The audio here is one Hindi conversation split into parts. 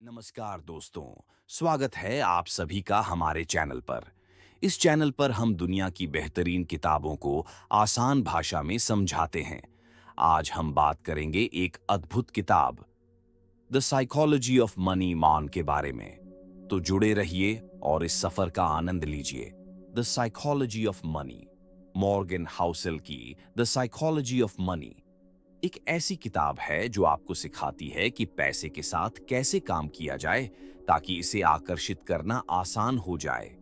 नमस्कार दोस्तों, स्वागत है आप सभी का हमारे चैनल पर। इस चैनल पर हम दुनिया की बेहतरीन किताबों को आसान भाषा में समझाते हैं। आज हम बात करेंगे एक अद्भुत किताब, द साइकोलॉजी ऑफ मनी मान के बारे में। तो जुड़े रहिए और इस सफर का आनंद लीजिए। The psychology of money, Morgan Housel की द साइकोलॉजी ऑफ मनी एक ऐसी किताब है जो आपको सिखाती है कि पैसे के साथ कैसे काम किया जाए ताकि इसे आकर्षित करना आसान हो जाए।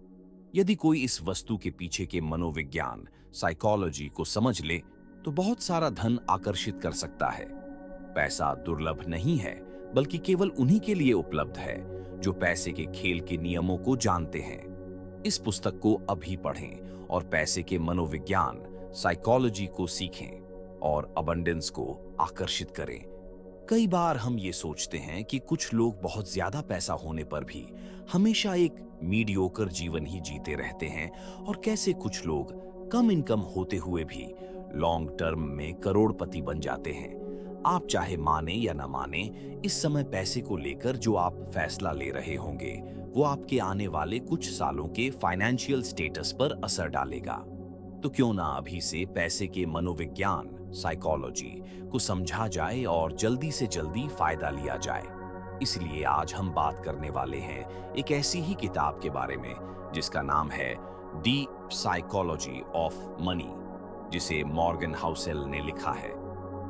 यदि कोई इस वस्तु के पीछे के मनोविज्ञान, साइकोलॉजी को समझ ले, तो बहुत सारा धन आकर्षित कर सकता है। पैसा दुर्लभ नहीं है, बल्कि केवल उन्हीं के लिए उपलब्ध है जो पैसे के खेल के नियमों को जानते हैं। इस पुस्तक को अभी पढ़ें और पैसे के मनोविज्ञान, साइकोलॉजी को सीखें और अबंडेंस को आकर्षित करें। कई बार हम ये सोचते हैं कि कुछ लोग बहुत ज्यादा पैसा होने पर भी हमेशा एक मीडियोकर जीवन ही जीते रहते हैं, और कैसे कुछ लोग कम इनकम होते हुए भी लॉन्ग टर्म में करोड़पति बन जाते हैं। आप चाहे माने या ना माने, इस समय पैसे को लेकर जो आप फैसला ले रहे होंगे वो आपके आने वाले कुछ सालों के फाइनेंशियल स्टेटस पर असर डालेगा। तो क्यों ना अभी से पैसे के मनोविज्ञान, साइकोलॉजी को समझा जाए और जल्दी से जल्दी फायदा लिया जाए। इसलिए आज हम बात करने वाले हैं एक ऐसी ही किताब के बारे में जिसका नाम है दी साइकोलॉजी ऑफ मनी, जिसे मॉर्गन हाउसेल ने लिखा है।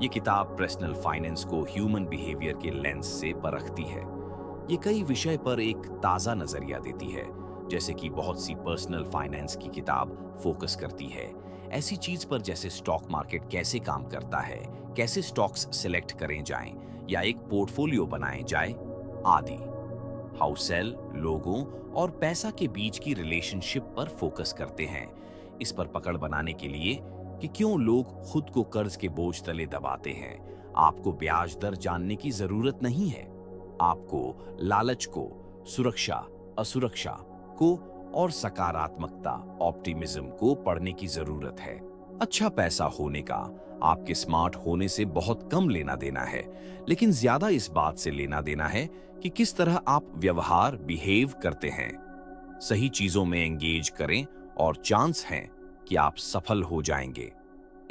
ये किताब पर्सनल फाइनेंस को ह्यूमन बिहेवियर के लेंस से परखती है। ये कई विषय पर एक ताजा नजरिया देती है, जैसे कि बहुत सी पर्सनल फाइनेंस की किताब फोकस करती है ऐसी चीज पर जैसे स्टॉक मार्केट कैसे काम करता है, कैसे स्टॉक्स सिलेक्ट करें जाएं या एक पोर्टफोलियो बनाए जाए आदि। हाउसेल लोगों और पैसा के बीच की रिलेशनशिप पर फोकस करते हैं, इस पर पकड़ बनाने के लिए कि क्यों लोग खुद को कर्ज के बोझ तले दबाते हैं। आपको ब्याज दर जानने की जरूरत नहीं है, आपको लालच को, सुरक्षा, असुरक्षा को और सकारात्मकता, ऑप्टिमिज्म को पढ़ने की जरूरत है। अच्छा पैसा होने का आपके स्मार्ट होने से बहुत कम लेना देना है, लेकिन ज्यादा इस बात से लेना देना है कि किस तरह आप व्यवहार बिहेव करते हैं। सही चीजों में एंगेज करें और चांस है कि आप सफल हो जाएंगे।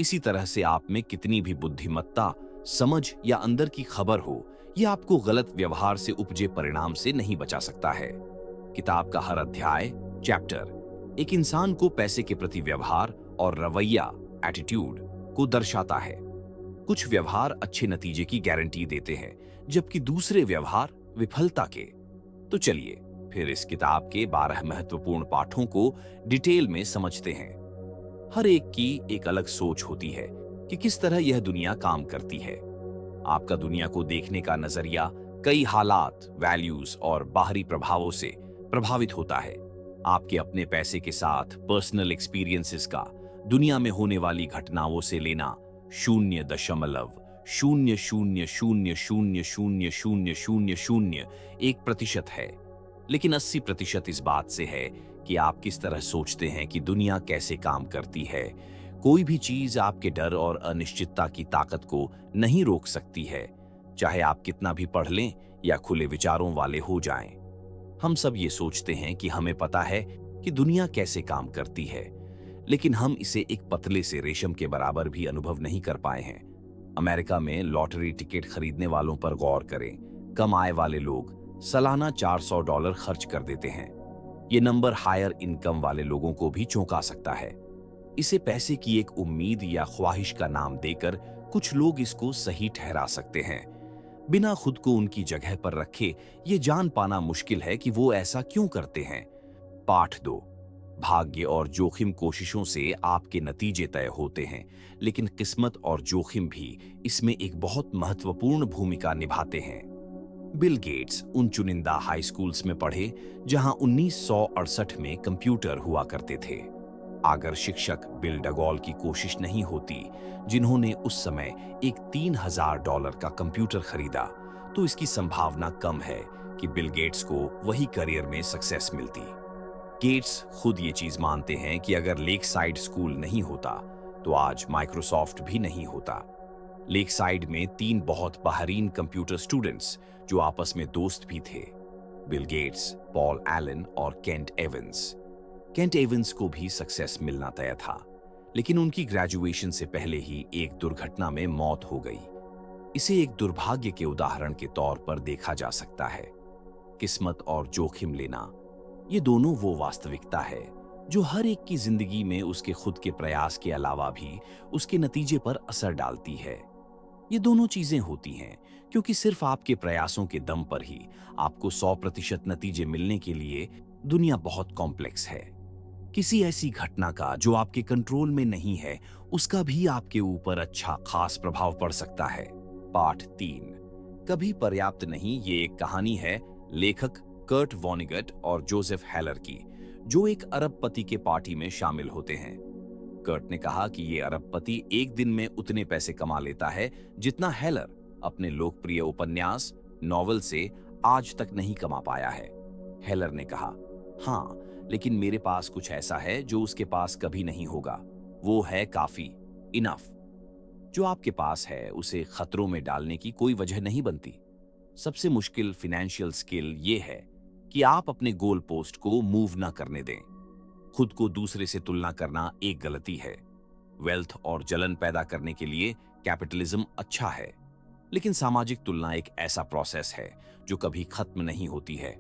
इसी तरह से आप में कितनी भी बुद्धिमत्ता, समझ या अंदर की खबर हो, यह आपको गलत व्यवहार से उपजे परिणाम से नहीं बचा सकता है। किताब का हर अध्याय, चैप्टर एक इंसान को पैसे के प्रति व्यवहार और रवैया, एटीट्यूड को दर्शाता है। कुछ व्यवहार अच्छे नतीजे की गारंटी देते हैं, जबकि दूसरे व्यवहार विफलता के। तो चलिए फिर इस किताब के 12 महत्वपूर्ण पाठों को डिटेल में समझते हैं। हर एक की एक अलग सोच होती है कि किस तरह यह दुनिया काम करती है। आपका दुनिया को देखने का नजरिया कई हालात, वैल्यूज और बाहरी प्रभावों से प्रभावित होता है। आपके अपने पैसे के साथ पर्सनल एक्सपीरियंसेस का दुनिया में होने वाली घटनाओं से लेना 0.0000000001% है, लेकिन 80% इस बात से है कि आप किस तरह सोचते हैं कि दुनिया कैसे काम करती है। कोई भी चीज आपके डर और अनिश्चितता की ताकत को नहीं रोक सकती है, चाहे आप कितना भी पढ़ लें या खुले विचारों वाले हो जाएं। हम सब ये सोचते हैं कि हमें पता है कि दुनिया कैसे काम करती है, लेकिन हम इसे एक पतले से रेशम के बराबर भी अनुभव नहीं कर पाए हैं। अमेरिका में लॉटरी टिकट खरीदने वालों पर गौर करें। कम आय वाले लोग सालाना $400 खर्च कर देते हैं। ये नंबर हायर इनकम वाले लोगों को भी चौंका सकता है। इसे पैसे की एक उम्मीद या ख्वाहिश का नाम देकर कुछ लोग इसको सही ठहरा सकते हैं। बिना खुद को उनकी जगह पर रखे ये जान पाना मुश्किल है कि वो ऐसा क्यों करते हैं। पाठ 2, भाग्य और जोखिम कोशिशों से आपके नतीजे तय होते हैं, लेकिन किस्मत और जोखिम भी इसमें एक बहुत महत्वपूर्ण भूमिका निभाते हैं। बिल गेट्स उन चुनिंदा हाई स्कूल्स में पढ़े जहां 1968 में कंप्यूटर हुआ करते थे। अगर शिक्षक बिल डगॉल की कोशिश नहीं होती, जिन्होंने उस समय एक $3000 का कंप्यूटर खरीदा, तो इसकी संभावना कम है कि बिल गेट्स को वही करियर में सक्सेस मिलती। गेट्स खुद ये चीज मानते हैं कि अगर लेक साइड स्कूल नहीं होता तो आज माइक्रोसॉफ्ट भी नहीं होता। लेक साइड में 3 बहुत बहरीन कंप्यूटर स्टूडेंट्स जो आपस में दोस्त भी थे, बिल गेट्स, पॉल एलन और केंट एवंस। केंट एवंस को भी सक्सेस मिलना तय था, लेकिन उनकी ग्रेजुएशन से पहले ही एक दुर्घटना में मौत हो गई। इसे एक दुर्भाग्य के उदाहरण के तौर पर देखा जा सकता है। किस्मत और जोखिम लेना, ये दोनों वो वास्तविकता है जो हर एक की जिंदगी में उसके खुद के प्रयास के अलावा भी उसके नतीजे पर असर डालती है। ये दोनों चीजें होती हैं क्योंकि सिर्फ आपके प्रयासों के दम पर ही आपको 100% नतीजे मिलने के लिए दुनिया बहुत कॉम्प्लेक्स है। किसी ऐसी घटना का जो आपके कंट्रोल में नहीं है, उसका भी आपके ऊपर अच्छा खास प्रभाव पड़ सकता है। पाठ 3, कभी पर्याप्त नहीं। ये एक कहानी है लेखक कर्ट वॉनिगट और जोसेफ हेलर की, जो एक अरबपति के पार्टी में शामिल होते हैं। कर्ट ने कहा कि ये अरबपति एक दिन में उतने पैसे कमा लेता है जितना हेलर अपने लोकप्रिय उपन्यास नॉवल से आज तक नहीं कमा पाया है। हेलर ने कहा, हाँ, लेकिन मेरे पास कुछ ऐसा है जो उसके पास कभी नहीं होगा। वो है काफी, इनफ। जो आपके पास है उसे खतरों में डालने की कोई वजह नहीं बनती। सबसे मुश्किल फाइनेंशियल स्किल ये है कि आप अपने गोल पोस्ट को मूव ना करने दें। खुद को दूसरे से तुलना करना एक गलती है। वेल्थ और जलन पैदा करने के लिए कैपिटलिज्म अच्छा है, लेकिन सामाजिक तुलना एक ऐसा प्रोसेस है जो कभी खत्म नहीं होती है।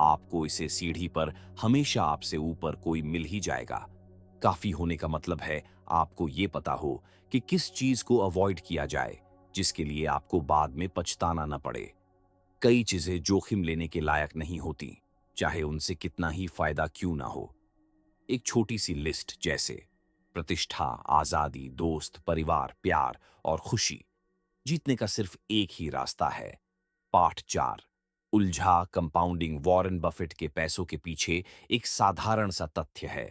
आपको इसे सीढ़ी पर हमेशा आपसे ऊपर कोई मिल ही जाएगा। काफी होने का मतलब है आपको ये पता हो कि किस चीज को अवॉइड किया जाए, जिसके लिए आपको बाद में पछताना न पड़े। कई चीजें जोखिम लेने के लायक नहीं होती, चाहे उनसे कितना ही फायदा क्यों ना हो। एक छोटी सी लिस्ट जैसे प्रतिष्ठा, आजादी, दोस्त, परिवार, प्यार और खुशी, जीतने का सिर्फ एक ही रास्ता है। पाठ 4, उलझा कंपाउंडिंग। वॉरेन बफेट के पैसों के पीछे एक साधारण सा तथ्य है।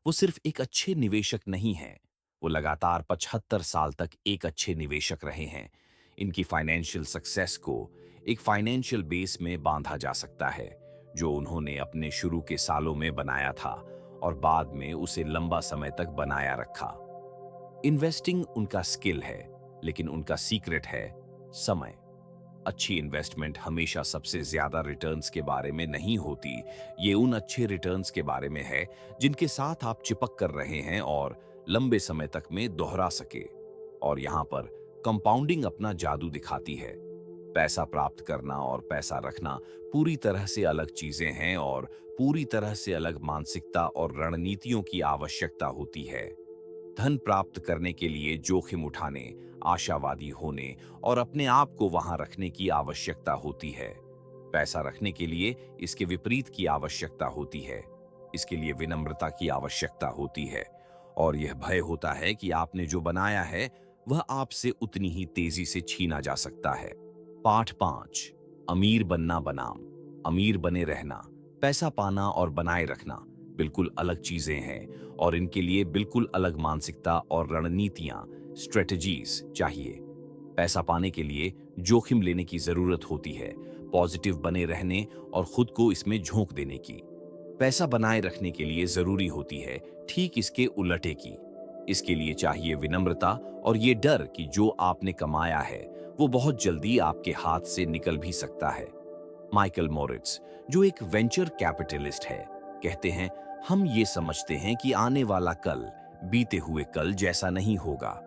वो सिर्फ एक अच्छे निवेशक नहीं हैं, वो लगातार 75 साल तक एक अच्छे निवेशक रहे हैं। इनकी फाइनेंशियल सक्सेस को एक फाइनेंशियल बेस में बांधा जा सकता है, जो उन्होंने अपने शुरू के सालों में बनाया था और बाद में उसे लंबा समय तक बनाया रखा। इन्वेस्टिंग उनका स्किल है, लेकिन उनका सीक्रेट है समय। अच्छी इन्वेस्टमेंट हमेशा सबसे ज्यादा रिटर्न्स के बारे में नहीं होती। ये उन अच्छे रिटर्न्स के बारे में है जिनके साथ आप चिपक कर रहे हैं और लंबे समय तक में दोहरा सके। और यहाँ पर कंपाउंडिंग अपना जादू दिखाती है। पैसा प्राप्त करना और पैसा रखना पूरी तरह से अलग चीजें हैं और पूरी तरह से अलग मानसिकता और रणनीतियों की आवश्यकता होती है। धन प्राप्त करने के लिए जोखिम उठाने, आशावादी होने और अपने आप को वहां रखने की आवश्यकता होती है। पैसा रखने के लिए इसके विपरीत की आवश्यकता होती है। इसके लिए विनम्रता की आवश्यकता होती है और यह भय होता है कि आपने जो बनाया है वह आपसे उतनी ही तेजी से छीना जा सकता है। पाठ 5, अमीर बनना बनाम अमीर बने रहना। पैसा पाना और बनाए रखना बिल्कुल अलग चीजें हैं और इनके लिए बिल्कुल अलग मानसिकता और रणनीतियां, स्ट्रेटजीज चाहिए। पैसा पाने के लिए जोखिम लेने की जरूरत होती है, पॉजिटिव बने रहने और खुद को इसमें झोंक देने की। पैसा बनाए रखने के लिए जरूरी होती है ठीक इसके उलटे की। इसके लिए चाहिए विनम्रता और ये डर कि जो आपने कमाया है वो बहुत जल्दी आपके हाथ से निकल भी सकता है। माइकल मोरिट्स, जो एक वेंचर कैपिटलिस्ट है, कहते हैं, हम ये समझते हैं कि आने वाला कल बीते हुए कल जैसा नहीं होगा।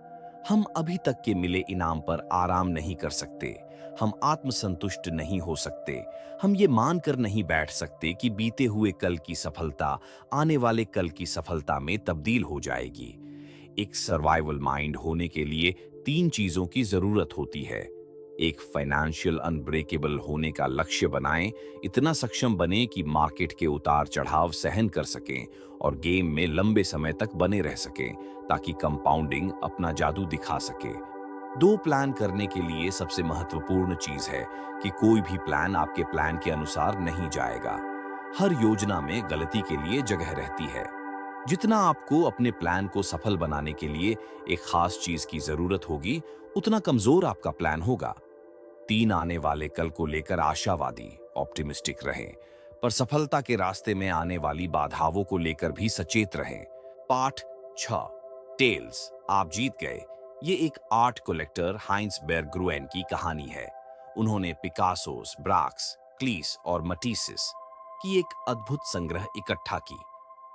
हम अभी तक के मिले इनाम पर आराम नहीं कर सकते। हम आत्मसंतुष्ट नहीं हो सकते। हम ये मानकर नहीं बैठ सकते कि बीते हुए कल की सफलता आने वाले कल की सफलता में तब्दील हो जाएगी। एक सर्वाइवल माइंड होने के लिए 3 चीजों की जरूरत होती है। एक फाइनेंशियल अनब्रेकेबल होने का लक्ष्य बनाएं, इतना सक्षम बने कि मार्केट के उतार चढ़ाव सहन कर सकें और गेम में लंबे समय तक बने रह सकें, ताकि कंपाउंडिंग अपना जादू दिखा सके। 2 प्लान करने के लिए सबसे महत्वपूर्ण चीज है कि कोई भी प्लान आपके प्लान के अनुसार नहीं जाएगा। हर योजना में गलती के लिए जगह रहती है। जितना आपको अपने प्लान को सफल बनाने के लिए एक खास चीज की जरूरत होगी, उतना कमजोर आपका प्लान होगा। 3, आने वाले कल को लेकर आशावादी, ऑप्टिमिस्टिक रहें, पर सफलता के रास्ते में आने वाली बाधाओं को लेकर भी सचेत रहें। पाठ 6, टेल्स, आप जीत गए। ये एक आर्ट कलेक्टर हाइंस बेरग्रुएन की कहानी है। उन्होंने पिकासोस, ब्राक्स, क्लीस और मटीसिस की एक अद्भुत संग्रह इकट्ठा की।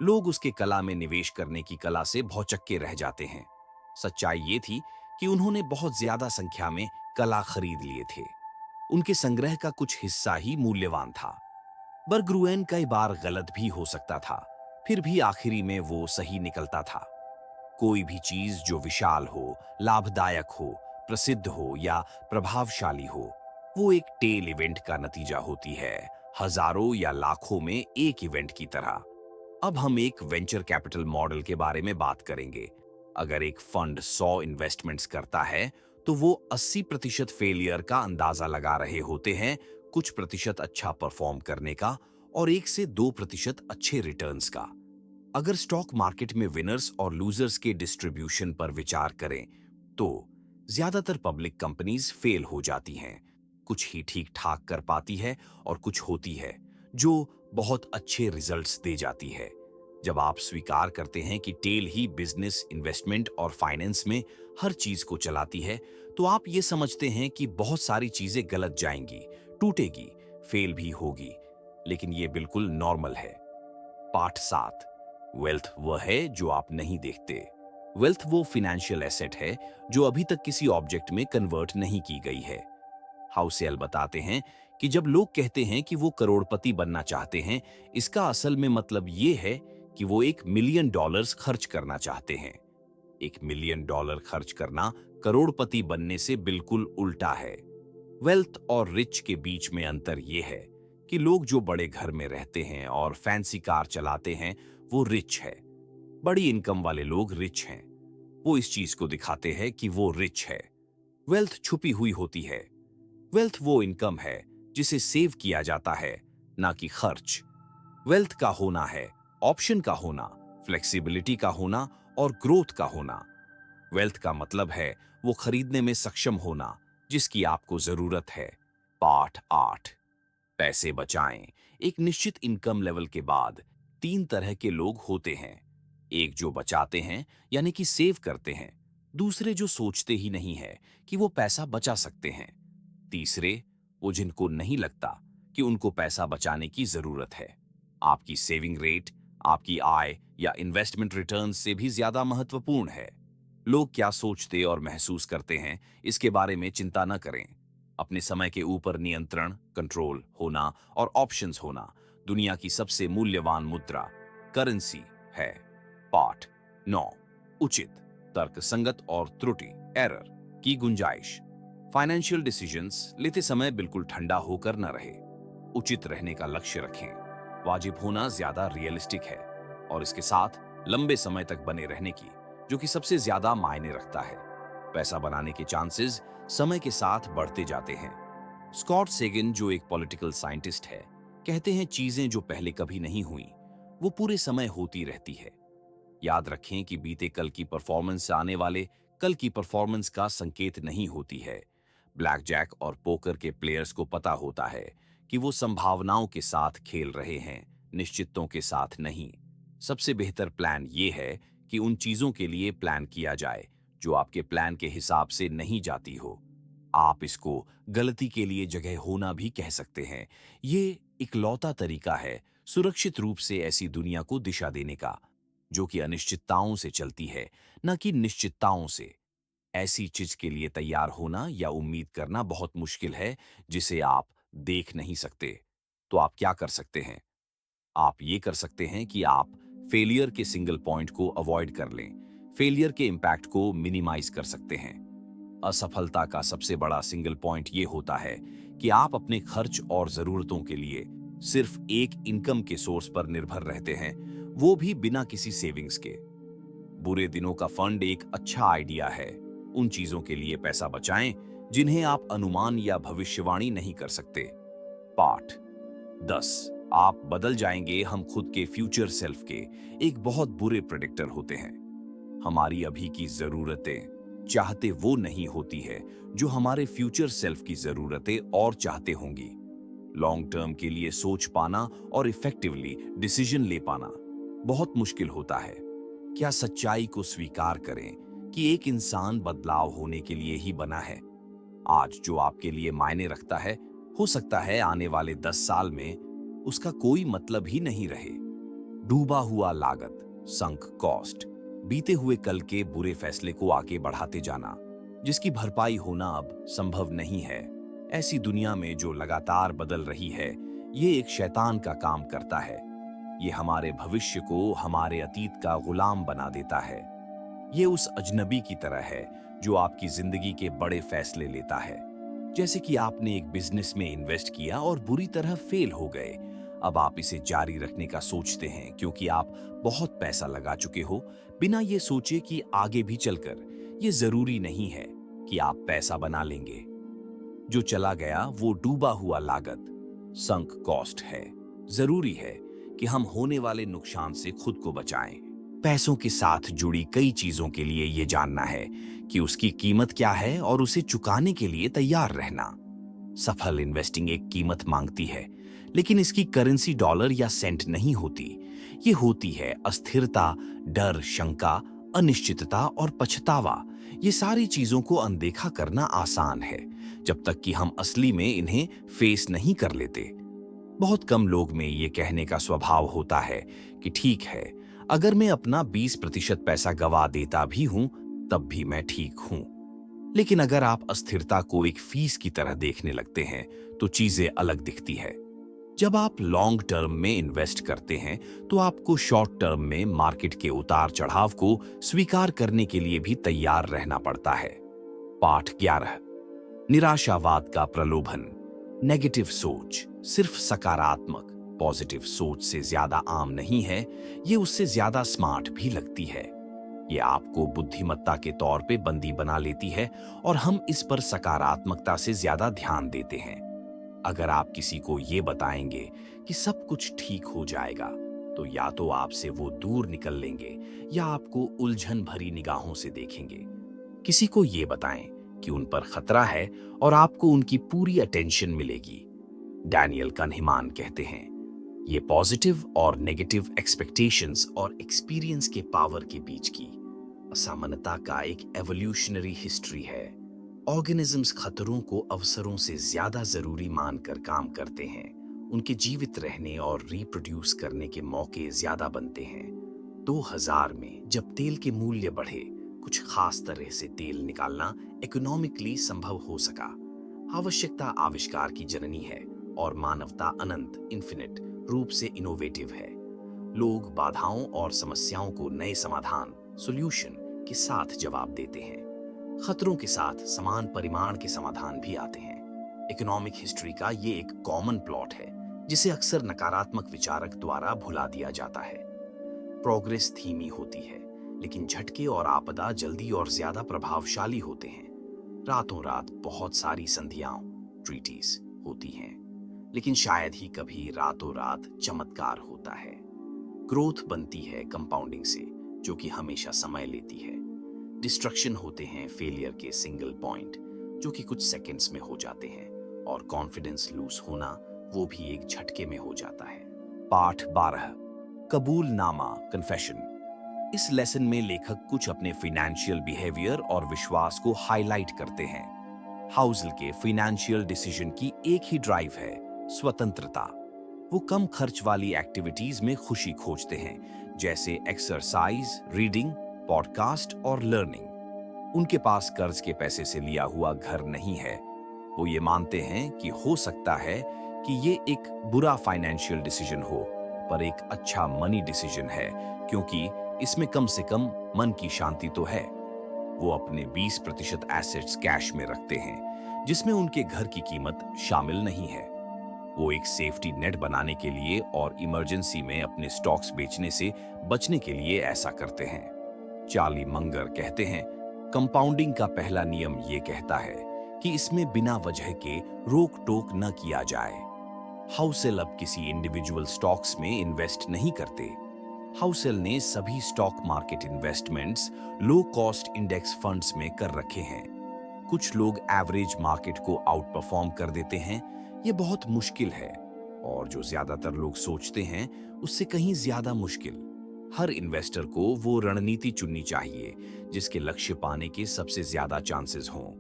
लोग उसके कला में निवेश करने की कला से भौचक्के रह जाते हैं। सच्चाई ये थी कि उन्होंने बहुत ज्यादा संख्या में कला खरीद लिए थे। उनके संग्रह का कुछ हिस्सा ही मूल्यवान था। बरग्रुएन कई बार गलत भी हो सकता था, फिर भी आखिरी में वो सही निकलता था। कोई भी चीज जो विशाल हो, लाभदायक हो, प्रसिद्ध हो या प्रभावशाली हो, वो एक टेल इवेंट का नतीजा होती है, हजारों या लाखों में एक इवेंट की तरह। अब हम एक वेंचर कैपिटल मॉडल के बारे में बात करेंगे। अगर एक फंड 100 इन्वेस्टमेंट्स करता है, तो वो 80% फेलियर का अंदाजा लगा रहे होते हैं, कुछ प्रतिशत अच्छा परफॉर्म करने का और 1 से 2% अच्छे रिटर्न्स का। अगर स्टॉक मार्केट में विनर्स और लूजर्स के डिस्ट्रीब्यूशन पर विचार करें, तो ज्यादातर पब्लिक कंपनीज फेल हो जाती हैं। कुछ ही ठीक ठाक कर पाती है और कुछ होती है जो बहुत अच्छे रिजल्ट्स दे जाती है। जब आप स्वीकार करते हैं कि टेल ही बिजनेस, इन्वेस्टमेंट और फाइनेंस में हर चीज को चलाती है, तो आप ये समझते हैं कि बहुत सारी चीजें गलत जाएंगी, टूटेगी, फेल भी होगी, लेकिन ये बिल्कुल नॉर्मल है। पार्ट 7। वेल्थ वह है जो आप नहीं देखते। वेल्थ वो फिनेंशियल एसेट है जो अभी तक किसी ऑब्जेक्ट में कन्वर्ट नहीं की गई है। हाउसेल बताते हैं कि जब लोग कहते हैं कि वो करोड़पति बनना चाहते हैं, इसका असल में मतलब ये है कि वो $1 मिलियन खर्च करना चाहते हैं। $1 मिलियन खर्च करना करोड़पति बनने से बिल्कुल उल्टा है। वेल्थ और रिच के बीच में अंतर ये है कि लोग जो बड़े घर में रहते हैं और फैंसी कार चलाते हैं, वो रिच है। बड़ी इनकम वाले लोग रिच हैं। वो इस चीज को दिखाते हैं कि वो रिच है। वेल्थ छुपी हुई होती है। वेल्थ वो इनकम है जिसे सेव किया जाता है, ना कि खर्च। वेल्थ का होना है ऑप्शन का होना, फ्लेक्सिबिलिटी का होना और ग्रोथ का होना। वेल्थ का मतलब है वो खरीदने में सक्षम होना जिसकी आपको जरूरत है। पार्ट 8। पैसे बचाएं। एक निश्चित इनकम लेवल के बाद 3 तरह के लोग होते हैं। एक जो बचाते हैं, यानी कि सेव करते हैं। दूसरे जो सोचते ही नहीं है कि वो पैसा बचा सकते हैं। तीसरे वो जिनको नहीं लगता कि उनको पैसा बचाने की जरूरत है। आपकी सेविंग रेट आपकी आय या इन्वेस्टमेंट रिटर्न से भी ज्यादा महत्वपूर्ण है। लोग क्या सोचते और महसूस करते हैं, इसके बारे में चिंता न करें। अपने समय के ऊपर नियंत्रण, कंट्रोल होना और ऑप्शंस होना दुनिया की सबसे मूल्यवान मुद्रा, करेंसी है। पार्ट 9। उचित, तर्कसंगत और त्रुटि, एरर की गुंजाइश। फाइनेंशियल डिसीजंस लेते समय बिल्कुल ठंडा होकर न रहे। उचित रहने का लक्ष्य रखें। वाजिब होना ज्यादा रियलिस्टिक है और इसके साथ लंबे समय तक बने रहने की, जो कि सबसे ज्यादा मायने रखता है। पैसा बनाने के चांसेस समय के साथ बढ़ते जाते हैं। स्कॉट सेगन, जो एक पॉलिटिकल साइंटिस्ट है, कहते हैं चीजें जो पहले कभी नहीं हुई, वो पूरे समय होती रहती है। याद रखें कि बीते कल की परफॉर्मेंस से आने वाले कल की परफॉर्मेंस का संकेत नहीं होती है। ब्लैक जैक और पोकर के प्लेयर्स को पता होता है कि वो संभावनाओं के साथ खेल रहे हैं, निश्चितों के साथ नहीं। सबसे बेहतर प्लान ये है कि उन चीजों के लिए प्लान किया जाए जो आपके प्लान के हिसाब से नहीं जाती हो। आप इसको गलती के लिए जगह होना भी कह सकते हैं। ये इकलौता तरीका है सुरक्षित रूप से ऐसी दुनिया को दिशा देने का जो कि अनिश्चितताओं से चलती है, न कि निश्चितताओं से। ऐसी चीज के लिए तैयार होना या उम्मीद करना बहुत मुश्किल है जिसे आप देख नहीं सकते। तो आप क्या कर सकते हैं? आप ये कर सकते हैं कि आप फेलियर के सिंगल पॉइंट को अवॉइड कर लें। फेलियर के इम्पैक्ट को मिनिमाइज कर सकते हैं। असफलता का सबसे बड़ा सिंगल पॉइंट ये होता है कि आप अपने खर्च और जरूरतों के लिए सिर्फ एक इनकम के सोर्स पर निर्भर रहते हैं, वो भी बिना किसी सेविंग्स के। बुरे दिनों का फंड एक अच्छा आइडिया है। उन चीजों के लिए पैसा बचाएं जिन्हें आप अनुमान या भविष्यवाणी नहीं कर सकते। पाठ 10। आप बदल जाएंगे। हम खुद के फ्यूचर सेल्फ के एक बहुत बुरे प्रेडिक्टर होते हैं। हमारी अभी की जरूरतें चाहते वो नहीं होती है जो हमारे फ्यूचर सेल्फ की जरूरतें और चाहते होंगी। लॉन्ग टर्म के लिए सोच पाना और इफेक्टिवली डिसीजन ले पाना बहुत मुश्किल होता है। क्या सच्चाई को स्वीकार करें कि एक इंसान बदलाव होने के लिए ही बना है। आज जो आपके लिए मायने रखता है, हो सकता है आने वाले 10 साल में उसका कोई मतलब ही नहीं रहे। डूबा हुआ लागत, संक कॉस्ट, बीते हुए कल के बुरे फैसले को आगे बढ़ाते जाना, जिसकी भरपाई होना अब संभव नहीं है। ऐसी दुनिया में जो लगातार बदल रही है, ये एक शैतान का काम करता है। ये हमारे भविष्य को हमारे अतीत का गुलाम बना देता है। ये उस अजनबी की तरह है जो आपकी जिंदगी के बड़े फैसले लेता है। जैसे कि आपने एक बिजनेस में इन्वेस्ट किया और बुरी तरह फेल हो गए। अब आप इसे जारी रखने का सोचते हैं क्योंकि आप बहुत पैसा लगा चुके हो, बिना ये सोचे कि आगे भी चलकर ये जरूरी नहीं है कि आप पैसा बना लेंगे। जो चला गया वो डूबा हुआ लागत, संक कॉस्ट है। जरूरी है कि हम होने वाले नुकसान से खुद को बचाएं। पैसों के साथ जुड़ी कई चीजों के लिए ये जानना है कि उसकी कीमत क्या है और उसे चुकाने के लिए तैयार रहना। सफल इन्वेस्टिंग एक कीमत मांगती है, लेकिन इसकी करेंसी डॉलर या सेंट नहीं होती। ये होती है अस्थिरता, डर, शंका, अनिश्चितता और पछतावा। ये सारी चीजों को अनदेखा करना आसान है जब तक कि हम असली में इन्हें फेस नहीं कर लेते। बहुत कम लोग में ये कहने का स्वभाव होता है कि ठीक है, अगर मैं अपना 20% पैसा गवा देता भी हूं तब भी मैं ठीक हूं। लेकिन अगर आप अस्थिरता को एक फीस की तरह देखने लगते हैं तो चीजें अलग दिखती है। जब आप लॉन्ग टर्म में इन्वेस्ट करते हैं तो आपको शॉर्ट टर्म में मार्केट के उतार चढ़ाव को स्वीकार करने के लिए भी तैयार रहना पड़ता है। पाठ 11, निराशावाद का प्रलोभन। नेगेटिव सोच सिर्फ सकारात्मक पॉजिटिव सोच से ज्यादा आम नहीं है, ये उससे ज्यादा स्मार्ट भी लगती है। ये आपको बुद्धिमत्ता के तौर पे बंदी बना लेती है और हम इस पर सकारात्मकता से ज्यादा ध्यान देते हैं। अगर आप किसी को ये बताएंगे कि सब कुछ ठीक हो जाएगा, तो या तो आपसे वो दूर निकल लेंगे या आपको उलझन भरी निगाहों से देखेंगे। किसी को ये बताएं कि उन पर खतरा है और आपको उनकी पूरी अटेंशन मिलेगी। डैनियल कन्हिमान कहते हैं, ये पॉजिटिव और नेगेटिव एक्सपेक्टेशंस और एक्सपीरियंस के पावर के बीच की असमानता का एक एवोल्यूशनरी हिस्ट्री है। ऑर्गेनिजम्स खतरों को अवसरों से ज्यादा जरूरी मानकर काम करते हैं। उनके जीवित रहने और रिप्रोड्यूस करने के मौके ज्यादा बनते हैं। 2000 में जब तेल के मूल्य बढ़े, कुछ खास तरह से तेल निकालना इकोनॉमिकली संभव हो सका। आवश्यकता आविष्कार की जननी है और मानवता अनंत इन्फिनिट रूप से इनोवेटिव है। लोग बाधाओं और समस्याओं को नए समाधान सॉल्यूशन के साथ जवाब देते हैं। खतरों के साथ समान परिमाण के समाधान भी आते हैं। इकोनॉमिक हिस्ट्री का ये एक कॉमन प्लॉट है जिसे अक्सर नकारात्मक विचारक द्वारा भुला दिया जाता है। प्रोग्रेस धीमी होती है, लेकिन झटके और आपदा जल्दी और ज्यादा प्रभावशाली होते हैं। रातों रात बहुत सारी संधियां ट्रीटीज होती हैं, लेकिन शायद ही कभी रातों रात चमत्कार होता है। ग्रोथ बनती है कंपाउंडिंग से, जो कि हमेशा समय लेती है। डिस्ट्रक्शन होते हैं फेलियर के सिंगल पॉइंट, जो कि कुछ सेकंड्स में हो जाते हैं। और कॉन्फिडेंस लूज होना, वो भी एक झटके में हो जाता है। पाठ 12, कबूलनामा कन्फेशन। इस लेसन में लेखक कुछ अपने फाइनेंशियल बिहेवियर और विश्वास को हाईलाइट करते हैं। हाउसल के फाइनेंशियल डिसीजन की एक ही ड्राइव है, स्वतंत्रता। वो कम खर्च वाली एक्टिविटीज में खुशी खोजते हैं, जैसे एक्सरसाइज, रीडिंग, पॉडकास्ट और लर्निंग। उनके पास कर्ज के पैसे से लिया हुआ घर नहीं है। वो ये मानते हैं कि हो सकता है कि ये एक बुरा फाइनेंशियल डिसीजन हो, पर एक अच्छा मनी डिसीजन है, क्योंकि इसमें कम से कम मन की शांति तो है। वो अपने 20% एसेट्स कैश में रखते हैं, जिसमें उनके घर की कीमत शामिल नहीं है। वो एक सेफ्टी नेट बनाने के लिए और इमरजेंसी में अपने स्टॉक्स बेचने से बचने के लिए ऐसा करते हैं। चार्ली मंगर कहते हैं, कंपाउंडिंग का पहला नियम ये कहता है कि इसमें बिना वजह के रोक टोक न किया जाए। हाउसेल अब किसी इंडिविजुअल स्टॉक्स में इन्वेस्ट नहीं करते। हाउसेल ने सभी stock market investments low cost index funds में कर रखे हैं। कुछ लोग एवरेज मार्केट को आउट परफॉर्म कर देते हैं। ये बहुत मुश्किल है, और जो ज्यादातर लोग सोचते हैं उससे कहीं ज्यादा मुश्किल। हर इन्वेस्टर को वो रणनीति चुननी चाहिए जिसके लक्ष्य पाने के सबसे ज्यादा चांसेस हों।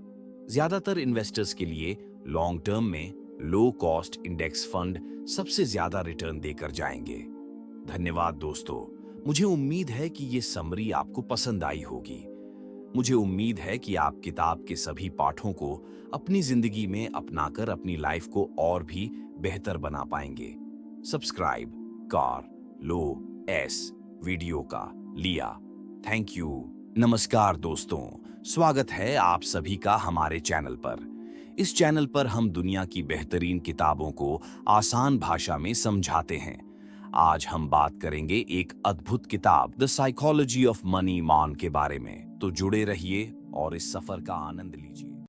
ज्यादातर इन्वेस्टर्स के लिए लॉन्ग टर्म में लो कॉस्ट इंडेक्स फंड सबसे ज्यादा रिटर्न देकर जाएंगे। धन्यवाद दोस्तों, मुझे उम्मीद है कि ये समरी आपको पसंद आई होगी। मुझे उम्मीद है कि आप किताब के सभी पाठों को अपनी जिंदगी में अपनाकर अपनी लाइफ को और भी बेहतर बना पाएंगे। सब्सक्राइब कार लो एस वीडियो का लिया। Thank you. नमस्कार दोस्तों, स्वागत है आप सभी का हमारे चैनल पर। इस चैनल पर हम दुनिया की बेहतरीन किताबों को आसान भाषा में समझाते हैं। आज हम बात करेंगे एक अद्भुत किताब द साइकोलॉजी ऑफ मनी मान के बारे में। तो जुड़े रहिए और इस सफर का आनंद लीजिए।